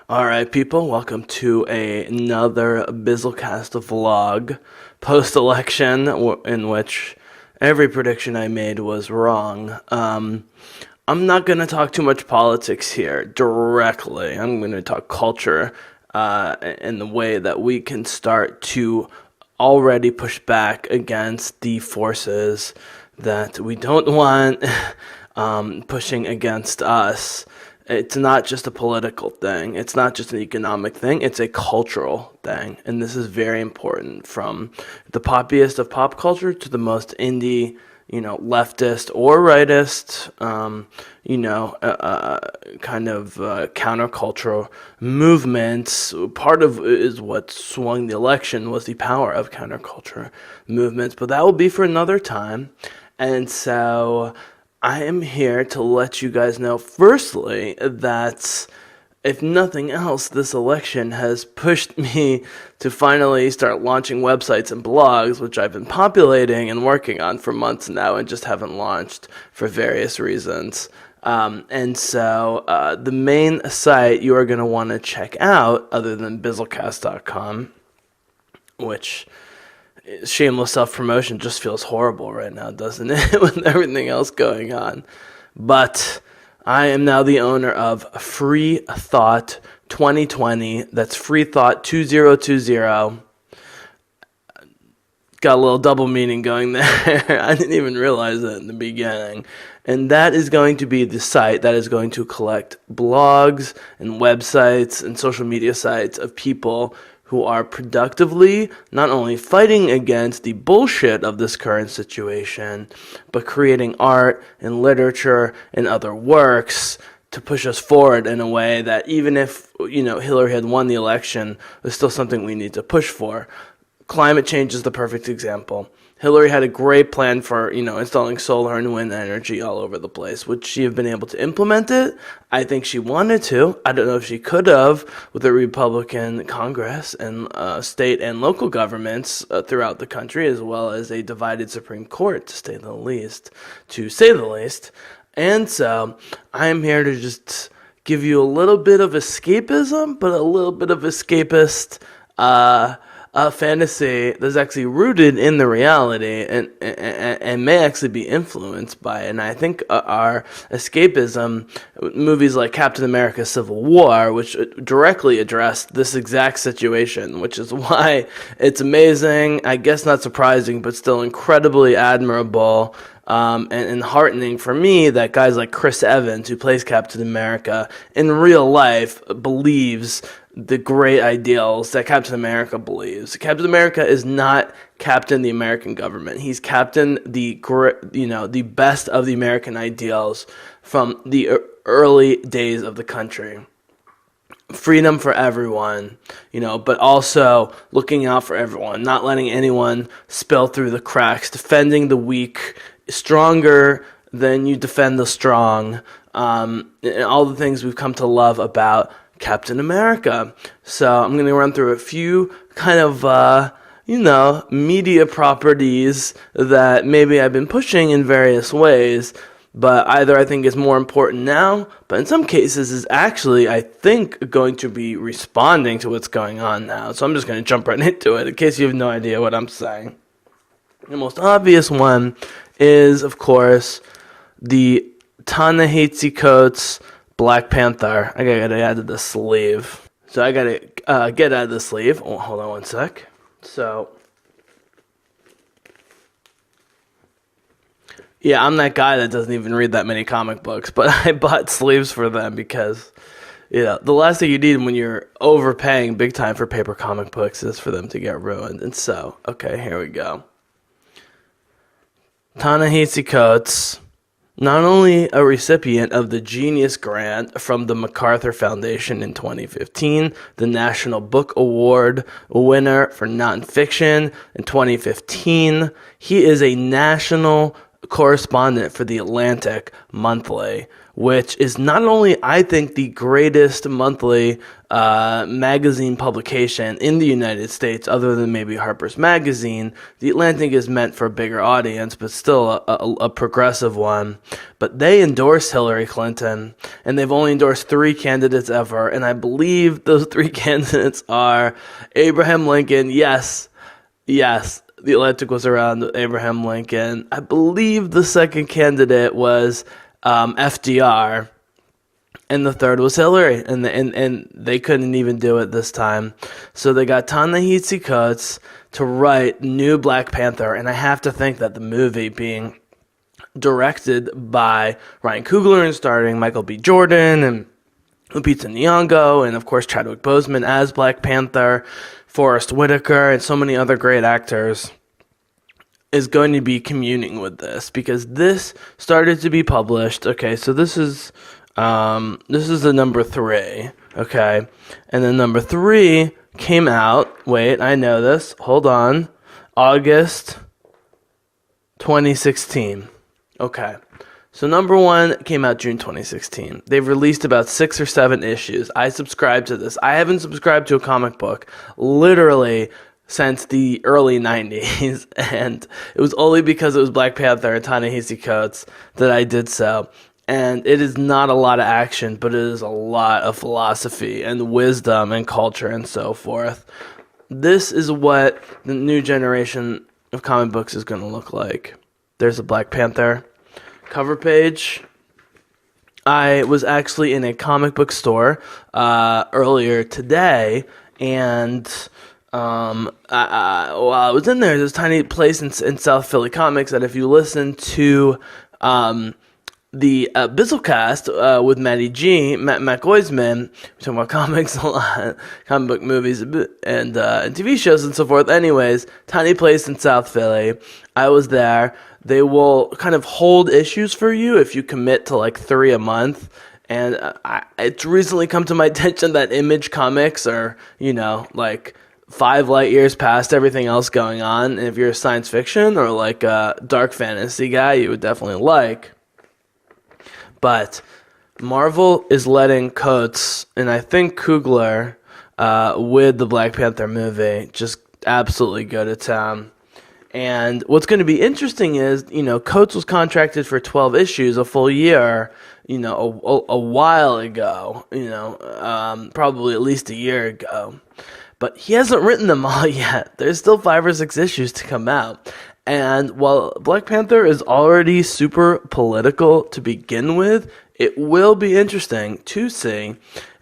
All right, people, welcome to another BizzleCast vlog post-election in which every prediction I made was wrong. I'm not going to talk too much politics here directly. I'm going to talk culture in the way that we can start to already push back against the forces that we don't want pushing against us. It's not just a political thing. It's not just an economic thing. It's a cultural thing. And this is very important, from the poppiest of pop culture to the most indie, leftist or rightist, kind of countercultural movements. Part of is what swung the election was the power of counterculture movements. But that will be for another time. And so I am here to let you guys know, firstly, that if nothing else, this election has pushed me to finally start launching websites and blogs, which I've been populating and working on for months now and just haven't launched for various reasons. And so the main site you are going to want to check out, other than BizzleCast.com, which shameless self-promotion just feels horrible right now, doesn't it, with everything else going on. But I am now the owner of Free Thought 2020. That's Free Thought 2020. Got a little double meaning going there. I didn't even realize that in the beginning. And that is going to be the site that is going to collect blogs and websites and social media sites of people who are productively not only fighting against the bullshit of this current situation, but creating art and literature and other works to push us forward in a way that, even if, Hillary had won the election, was still something we need to push for. Climate change is the perfect example. Hillary had a great plan for, installing solar and wind energy all over the place. Would she have been able to implement it? I think she wanted to. I don't know if she could have, with a Republican Congress and state and local governments throughout the country, as well as a divided Supreme Court, to say the least. And so I am here to just give you a little bit of escapism, but a little bit of escapist fantasy that's actually rooted in the reality and may actually be influenced by it. And I think our escapism, movies like Captain America Civil War, which directly addressed this exact situation, which is why it's amazing, I guess not surprising, but still incredibly admirable and heartening for me that guys like Chris Evans, who plays Captain America, in real life believes the great ideals that Captain America believes. Captain America is not Captain the American government. He's Captain the best of the American ideals from the early days of the country. Freedom for everyone, but also looking out for everyone, not letting anyone spill through the cracks, defending the weak, stronger than you defend the strong, and all the things we've come to love about Captain America. So I'm going to run through a few kind of, media properties that maybe I've been pushing in various ways, but either I think is more important now, but in some cases is actually, I think, going to be responding to what's going on now. So I'm just going to jump right into it in case you have no idea what I'm saying. The most obvious one is, of course, the Ta-Nahisi Coates Black Panther. I gotta add to the sleeve. So I gotta get out of the sleeve. Oh, hold on one sec. So, yeah, I'm that guy that doesn't even read that many comic books, but I bought sleeves for them because, the last thing you need when you're overpaying big time for paper comic books is for them to get ruined. And so, okay, here we go. Ta-Nahisi Coates, not only a recipient of the Genius Grant from the MacArthur Foundation in 2015, the National Book Award winner for nonfiction in 2015, he is a national correspondent for the Atlantic Monthly, which is not only, I think, the greatest monthly magazine publication in the United States, other than maybe Harper's Magazine. The Atlantic is meant for a bigger audience, but still a progressive one. But they endorse Hillary Clinton, and they've only endorsed 3 candidates ever, and I believe those 3 candidates are Abraham Lincoln. Yes, the Atlantic was around Abraham Lincoln. I believe the second candidate was FDR, and the third was Hillary, and they couldn't even do it this time. So they got Ta-Nahisi Coates to write new Black Panther, and I have to think that the movie being directed by Ryan Coogler and starring Michael B. Jordan and Lupita Nyong'o, and of course Chadwick Boseman as Black Panther, Forrest Whitaker, and so many other great actors, is going to be communing with this, because this started to be published. Okay, so this is the number 3. Okay, and then number 3 came out. Wait, I know this. Hold on, August 2016. Okay. So number 1 came out June 2016. They've released about 6 or 7 issues. I subscribed to this. I haven't subscribed to a comic book literally since the early 90s, and it was only because it was Black Panther and Ta-Nahisi Coates that I did so. And it is not a lot of action, but it is a lot of philosophy and wisdom and culture and so forth. This is what the new generation of comic books is going to look like. There's a Black Panther cover page. I was actually in a comic book store earlier today, and while I was in there, there's a tiny place in South Philly Comics that if you listen to the BizzleCast with Matt Goisman, we're talking about comics a lot, comic book movies and TV shows and so forth. Anyways, tiny place in South Philly. I was there. They will kind of hold issues for you if you commit to like 3 a month. And it's recently come to my attention that Image Comics are, like 5 light years past everything else going on. And if you're a science fiction or like a dark fantasy guy, you would definitely like. But Marvel is letting Coates, and I think Coogler, with the Black Panther movie, just absolutely go to town. And what's going to be interesting is, Coates was contracted for 12 issues, a full year, a while ago, probably at least a year ago. But he hasn't written them all yet. There's still 5 or 6 issues to come out. And while Black Panther is already super political to begin with, it will be interesting to see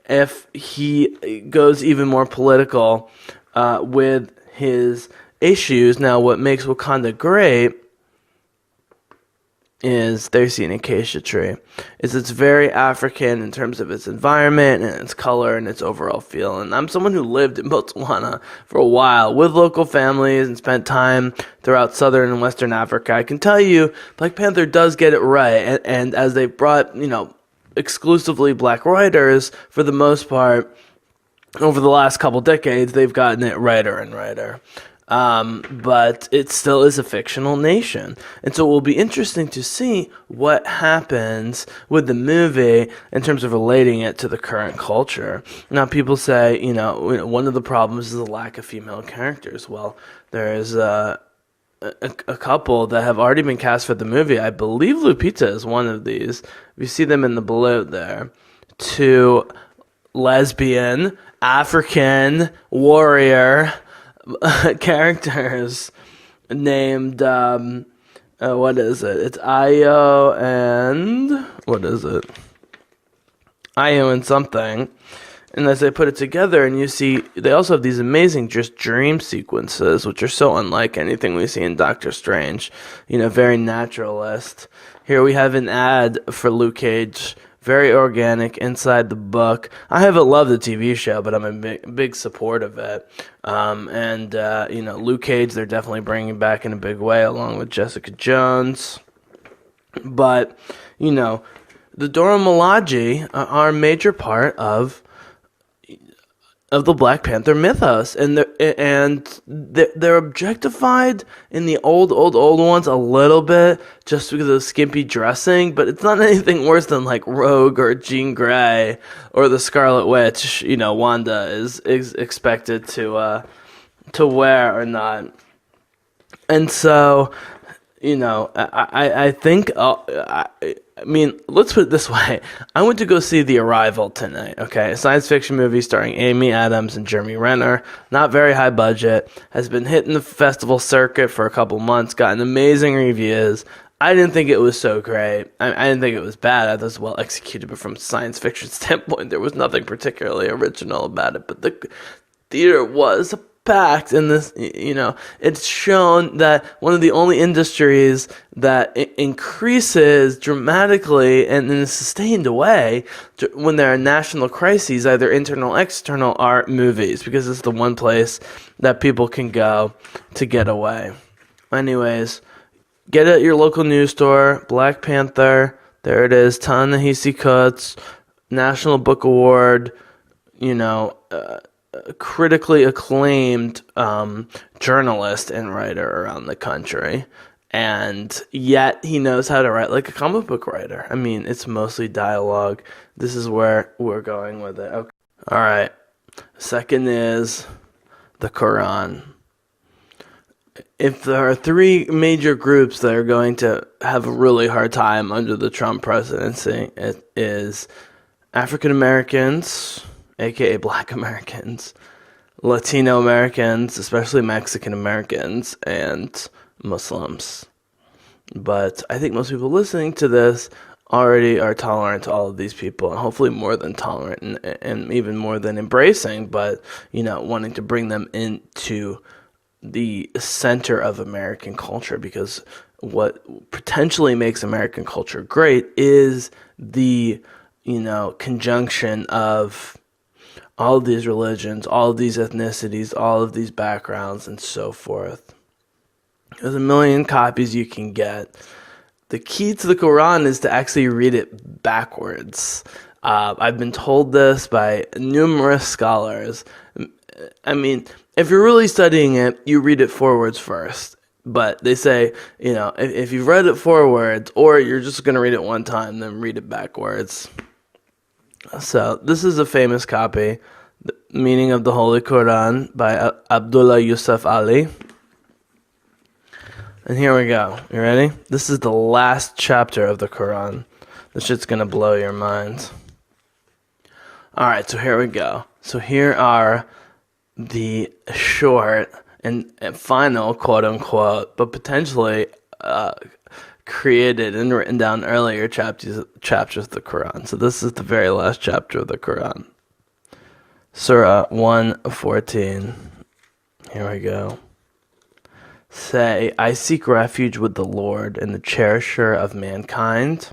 if he goes even more political with his issues. Now, what makes Wakanda great is there's the acacia tree. It's very African in terms of its environment and its color and its overall feel. And I'm someone who lived in Botswana for a while with local families and spent time throughout southern and western Africa. I can tell you Black Panther does get it right. And as they brought, exclusively black writers for the most part over the last couple decades, they've gotten it righter and righter. But it still is a fictional nation. And so it will be interesting to see what happens with the movie in terms of relating it to the current culture. Now, people say, one of the problems is the lack of female characters. Well, there is a couple that have already been cast for the movie. I believe Lupita is one of these. You see them in the blue there. 2 lesbian, African, warrior characters named what is it? It's Io and what is it? Io and something. And as they put it together, and you see, they also have these amazing just dream sequences, which are so unlike anything we see in Doctor Strange. Very naturalist. Here we have an ad for Luke Cage. Very organic inside the book. I haven't loved the TV show, but I'm a big support of it. Luke Cage, they're definitely bringing back in a big way, along with Jessica Jones. But, the Dora Milaje are a major part of of the Black Panther mythos, and they're objectified in the old ones a little bit just because of skimpy dressing, but it's not anything worse than like Rogue or Jean Grey or the Scarlet Witch. Wanda is expected to wear or not, and so. I think, let's put it this way. I went to go see The Arrival tonight, okay? A science fiction movie starring Amy Adams and Jeremy Renner. Not very high budget. Has been hitting the festival circuit for a couple months. Gotten amazing reviews. I didn't think it was so great. I didn't think it was bad. I thought it was well executed, but from a science fiction standpoint, there was nothing particularly original about it. But the theater was packed, and this, it's shown that one of the only industries that increases dramatically and in a sustained way when there are national crises, either internal or external, are movies, because it's the one place that people can go to get away. Anyways, get it at your local news store. Black Panther, there it is. Ta-Nahisi Coates, National Book Award, critically acclaimed journalist and writer around the country, and yet he knows how to write like a comic book writer. I mean, it's mostly dialogue. This is where we're going with it. Okay. All right. Second is the Qu'ran. If there are three major groups that are going to have a really hard time under the Trump presidency, it is African Americans, aka Black Americans, Latino Americans, especially Mexican Americans, and Muslims. But I think most people listening to this already are tolerant to all of these people, and hopefully more than tolerant, and even more than embracing, but wanting to bring them into the center of American culture, because what potentially makes American culture great is the conjunction of all of these religions, all of these ethnicities, all of these backgrounds, and so forth. There's a million copies you can get. The key to the Qu'ran is to actually read it backwards. I've been told this by numerous scholars. I mean, if you're really studying it, you read it forwards first. But they say, if you've read it forwards, or you're just going to read it one time, then read it backwards. So this is a famous copy, The Meaning of the Holy Quran by Abdullah Yusuf Ali. And here we go. You ready? This is the last chapter of the Quran. This shit's going to blow your mind. All right, so here we go. So here are the short and final, quote-unquote, but potentially created and written down earlier chapters of the Quran. So this is the very last chapter of the Quran. Surah 1:14. Here we go. Say, I seek refuge with the Lord and the cherisher of mankind,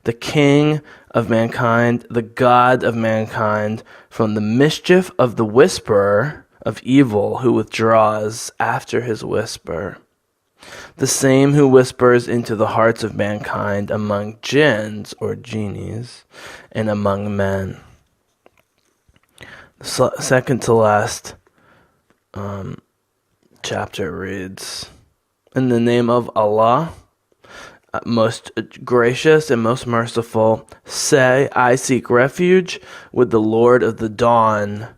the King of mankind, the God of mankind, from the mischief of the whisperer of evil who withdraws after his whisper. The same who whispers into the hearts of mankind among jinns or genies and among men. The second to last chapter reads, in the name of Allah, most gracious and most merciful, say, I seek refuge with the Lord of the dawn,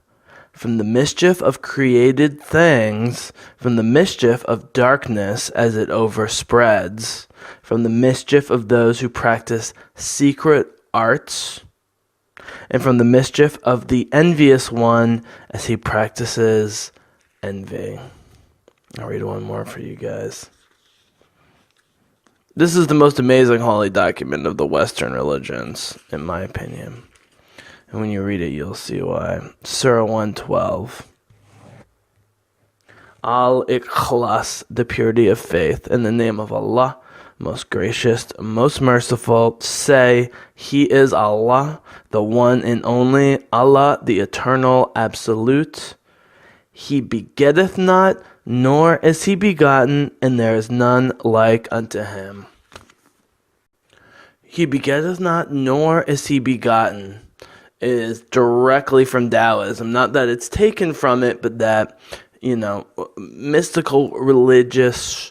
from the mischief of created things, from the mischief of darkness as it overspreads, from the mischief of those who practice secret arts, and from the mischief of the envious one as he practices envy. I'll read one more for you guys. This is the most amazing holy document of the Western religions, in my opinion. And when you read it, you'll see why. Surah 1:12. Al-Ikhlas, the purity of faith, in the name of Allah, most gracious, most merciful. Say, He is Allah, the one and only, Allah, the eternal, absolute. He begetteth not, nor is he begotten, and there is none like unto him. He begetteth not, nor is he begotten. is directly from Taoism. Not that it's taken from it, but that, mystical religious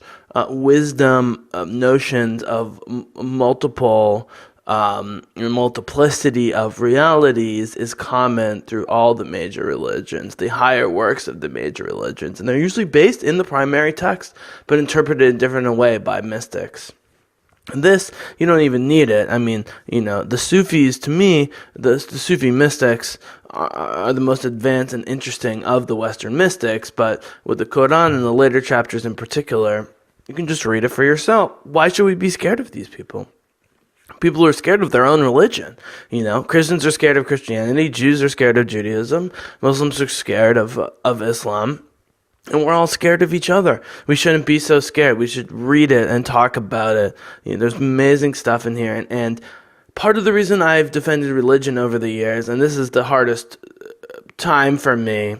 wisdom notions of multiplicity of realities is common through all the major religions, the higher works of the major religions. And they're usually based in the primary text, but interpreted in a different way by mystics. This, you don't even need it. I mean, the Sufis, to me, the Sufi mystics are the most advanced and interesting of the Western mystics, but with the Qu'ran and the later chapters in particular, you can just read it for yourself. Why should we be scared of these people? People are scared of their own religion. Christians are scared of Christianity, Jews are scared of Judaism, Muslims are scared of Islam. And we're all scared of each other. We shouldn't be so scared. We should read it and talk about it. There's amazing stuff in here. And part of the reason I've defended religion over the years, and this is the hardest time for me,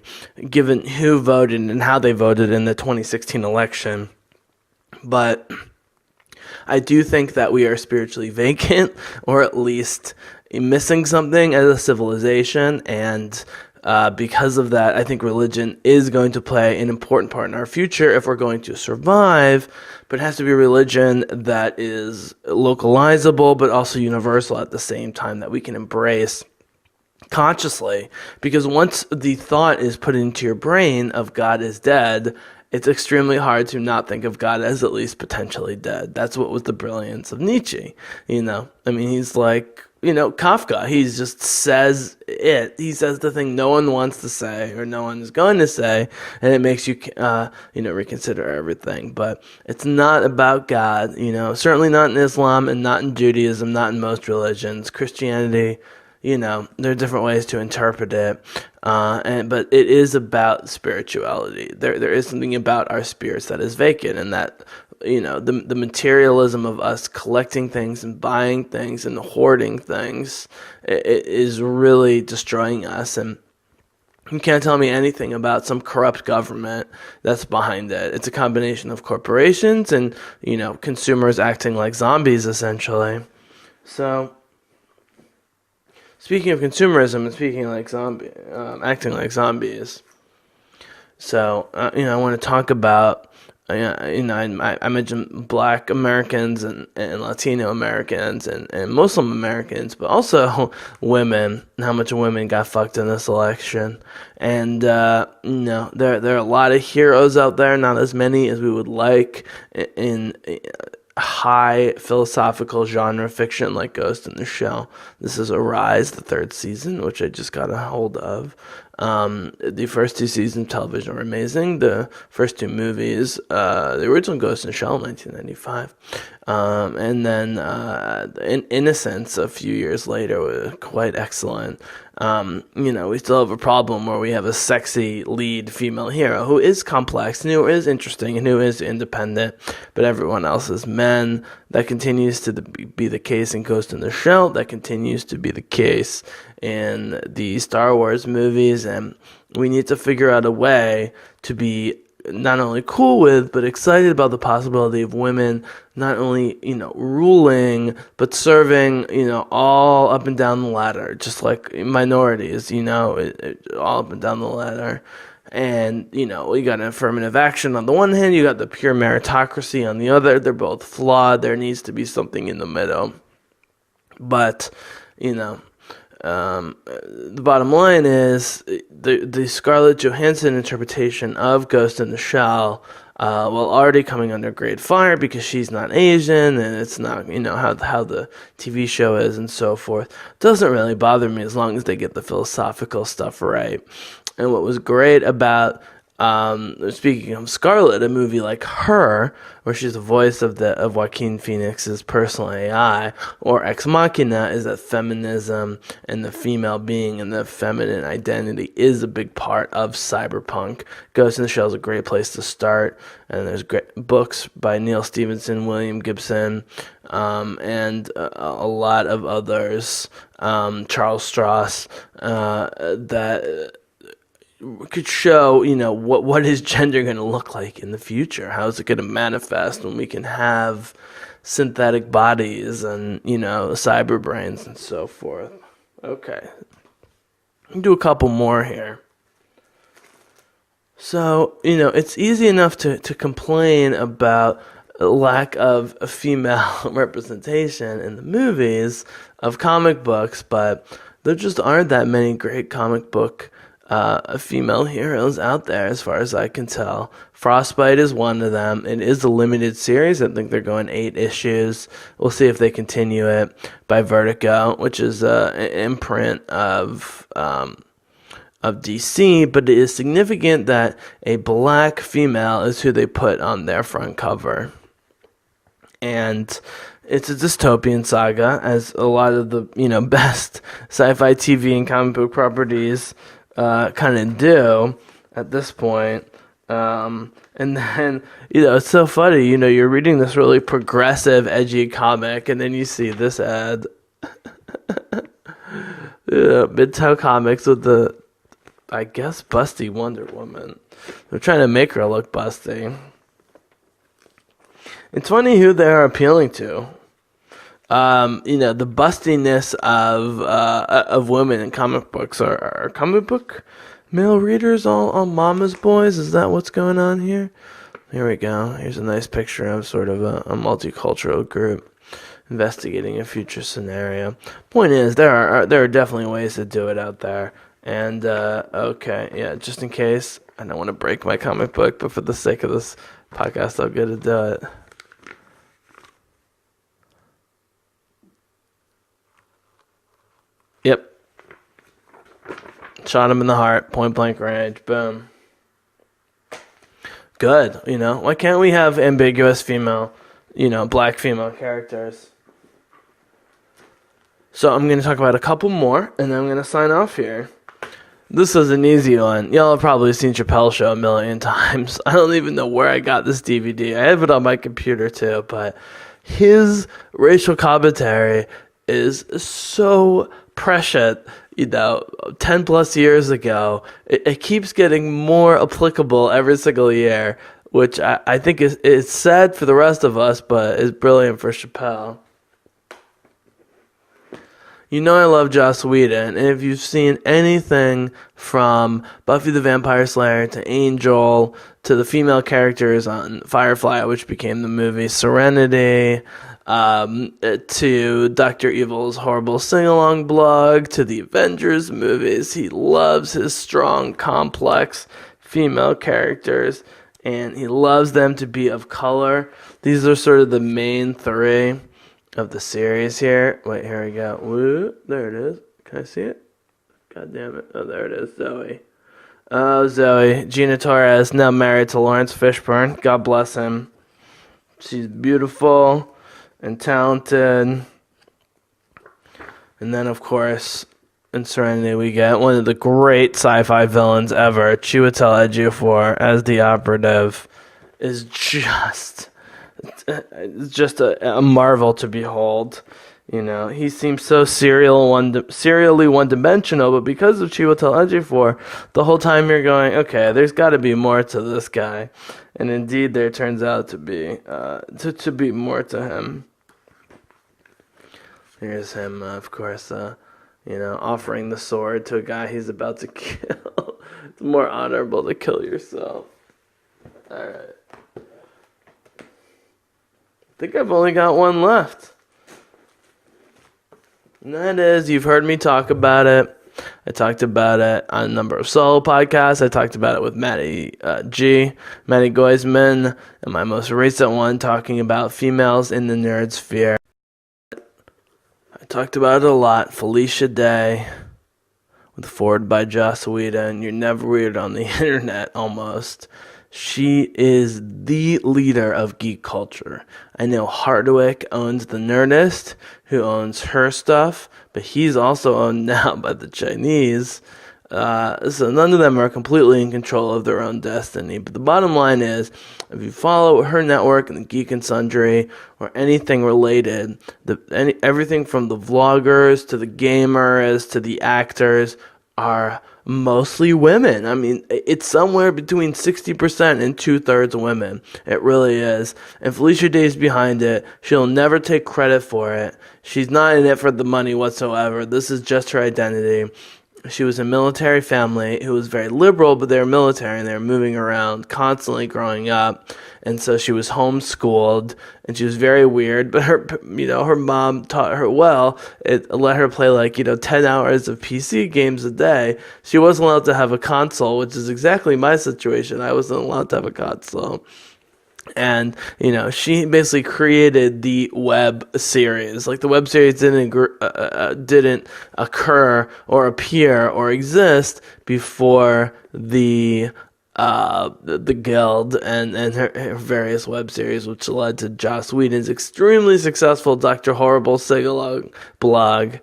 given who voted and how they voted in the 2016 election, but I do think that we are spiritually vacant, or at least missing something as a civilization, and because of that, I think religion is going to play an important part in our future if we're going to survive, but it has to be a religion that is localizable but also universal at the same time, that we can embrace consciously. Because once the thought is put into your brain of God is dead, it's extremely hard to not think of God as at least potentially dead. That's what was the brilliance of Nietzsche. He's like, Kafka. He just says it. He says the thing no one wants to say or no one is going to say, and it makes you, reconsider everything. But it's not about God, certainly not in Islam and not in Judaism, not in most religions. Christianity, there are different ways to interpret it, but it is about spirituality. There is something about our spirits that is vacant, and that the materialism of us collecting things and buying things and hoarding things it is really destroying us. And you can't tell me anything about some corrupt government that's behind it. It's a combination of corporations and consumers acting like zombies, essentially. So, speaking of consumerism and speaking like acting like zombies, so I want to talk about I mentioned Black Americans and Latino Americans and Muslim Americans, but also women, and how much women got fucked in this election. And there are a lot of heroes out there, not as many as we would like in high philosophical genre fiction like Ghost in the Shell. This is Arise, the third season, which I just got a hold of. The first two seasons of television were amazing. The first two movies, the original Ghost in the Shell in 1995, and then Innocence a few years later was quite excellent. We still have a problem where we have a sexy lead female hero who is complex and who is interesting and who is independent, but everyone else is men. That continues to be the case in Ghost in the Shell. That continues to be the case in the Star Wars movies, and we need to figure out a way to be not only cool with, but excited about the possibility of women not only, ruling, but serving, all up and down the ladder, just like minorities, all up and down the ladder. And, you got affirmative action on the one hand, you got the pure meritocracy on the other. They're both flawed. There needs to be something in the middle. But, the bottom line is the Scarlett Johansson interpretation of Ghost in the Shell, while already coming under great fire because she's not Asian and it's not, how the TV show is and so forth, doesn't really bother me as long as they get the philosophical stuff right. And what was great about speaking of Scarlett, a movie like Her, where she's the voice of Joaquin Phoenix's personal AI, or Ex Machina, is that feminism and the female being and the feminine identity is a big part of cyberpunk. Ghost in the Shell is a great place to start, and there's great books by Neil Stephenson, William Gibson, and a lot of others, Charles Stross, that could show, what is gender going to look like in the future? How is it going to manifest when we can have synthetic bodies and, cyber brains and so forth? Okay. Do a couple more here. So, it's easy enough to complain about a lack of female representation in the movies of comic books, but there just aren't that many great comic book female heroes out there, as far as I can tell. Frostbite is one of them. It is a limited series. I think they're going 8 issues. We'll see if they continue it, by Vertigo, which is an imprint of DC, but it is significant that a black female is who they put on their front cover. And it's a dystopian saga, as a lot of the, best sci-fi TV and comic book properties kind of do at this point. And then, it's so funny, you're reading this really progressive, edgy comic, and then you see this ad. Midtown Comics with the, I guess, busty Wonder Woman. They're trying to make her look busty. It's funny who they're appealing to. The bustiness of women in comic books. Are comic book male readers all mama's boys? Is that what's going on here? Here we go. Here's a nice picture of sort of a multicultural group investigating a future scenario. Point is, there are definitely ways to do it out there. And, okay, yeah, just in case, I don't want to break my comic book, but for the sake of this podcast, I'll get to do it. Yep. Shot him in the heart, point blank range, boom. Good, why can't we have ambiguous female, black female characters? So I'm going to talk about a couple more, and then I'm going to sign off here. This is an easy one. Y'all have probably seen Chappelle Show a million times. I don't even know where I got this DVD. I have it on my computer too, but his racial commentary is so prescient. 10 plus years ago, it keeps getting more applicable every single year, which I think is sad for the rest of us, but is brilliant for Chappelle. I love Joss Whedon, and if you've seen anything from Buffy the Vampire Slayer to Angel to the female characters on Firefly, which became the movie Serenity, to Dr. Evil's horrible sing-along blog, to the Avengers movies, he loves his strong, complex female characters, and he loves them to be of color. These are sort of the main 3 of the series here. Wait, here we go. Woo, there it is. Can I see it? God damn it. Oh, there it is. Zoe. Oh, Zoe. Gina Torres, now married to Lawrence Fishburne. God bless him. She's beautiful and talented. And then, of course, in Serenity, we get one of the great sci-fi villains ever, Chiwetel Ejiofor, as the operative, is just... It's just a marvel to behold. He seems so serially one-dimensional, but because of Chiwetel Ejiofor, the whole time you're going, okay, there's got to be more to this guy, and indeed there turns out to be to be more to him. Here's him, of course, offering the sword to a guy he's about to kill. It's more honorable to kill yourself. All right. I think I've only got one left. And that is, you've heard me talk about it. I talked about it on a number of solo podcasts. I talked about it with Maddie Goisman, and my most recent one talking about females in the nerd sphere. I talked about it a lot. Felicia Day, with a forward by Joss Whedon. You're never weird on the internet, almost. She is the leader of geek culture. I know Hardwick owns The Nerdist, who owns her stuff, but he's also owned now by the Chinese. So none of them are completely in control of their own destiny. But the bottom line is, if you follow her network and the Geek and Sundry or anything related, everything from the vloggers to the gamers to the actors are mostly women. I mean, it's somewhere between 60% and 2/3 women. It really is. And Felicia Day's behind it. She'll never take credit for it. She's not in it for the money whatsoever. This is just her identity. she was a military family who was very liberal, but they were military and they were moving around constantly growing up. And so she was homeschooled and she was very weird, but her mom taught her well. It let her play 10 hours of PC games a day. She wasn't allowed to have a console, which is exactly my situation. I wasn't allowed to have a console. And she basically created the web series. Like, the web series didn't occur or appear or exist before the Guild and her various web series, which led to Joss Whedon's extremely successful Dr. Horrible Sigalog blog.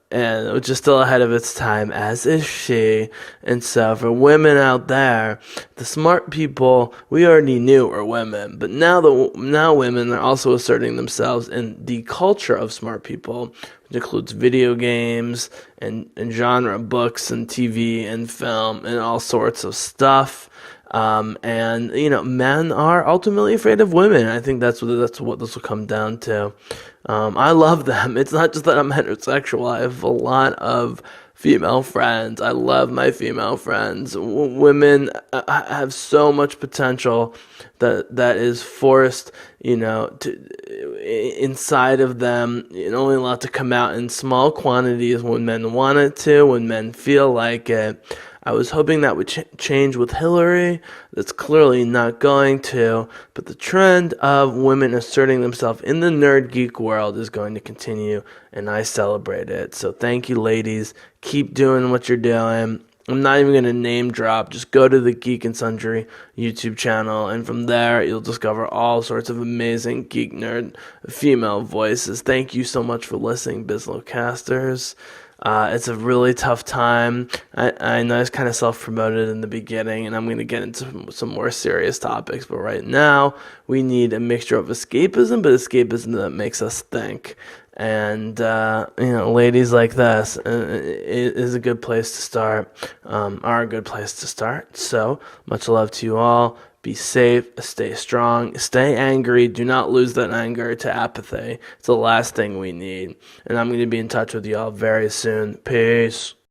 And which is still ahead of its time, as is she. And so for women out there, the smart people we already knew were women, but now women are also asserting themselves in the culture of smart people, which includes video games and genre books and TV and film and all sorts of stuff. And men are ultimately afraid of women. I think that's what this will come down to. I love them. It's not just that I'm heterosexual. I have a lot of female friends. I love my female friends. Women have so much potential that is forced, inside of them, only allowed to come out in small quantities when men want it to, when men feel like it. I was hoping that would change with Hillary. That's clearly not going to. But the trend of women asserting themselves in the nerd geek world is going to continue, and I celebrate it. So thank you, ladies. Keep doing what you're doing. I'm not even going to name drop. Just go to the Geek and Sundry YouTube channel, and from there, you'll discover all sorts of amazing geek nerd female voices. Thank you so much for listening, BizzleCasters. It's a really tough time. I know I was kind of self-promoted in the beginning, and I'm going to get into some more serious topics, but right now we need a mixture of escapism, but escapism that makes us think. And, ladies like this is a good place to start, are a good place to start. So, much love to you all. Be safe, stay strong, stay angry. Do not lose that anger to apathy. It's the last thing we need. And I'm going to be in touch with you all very soon. Peace.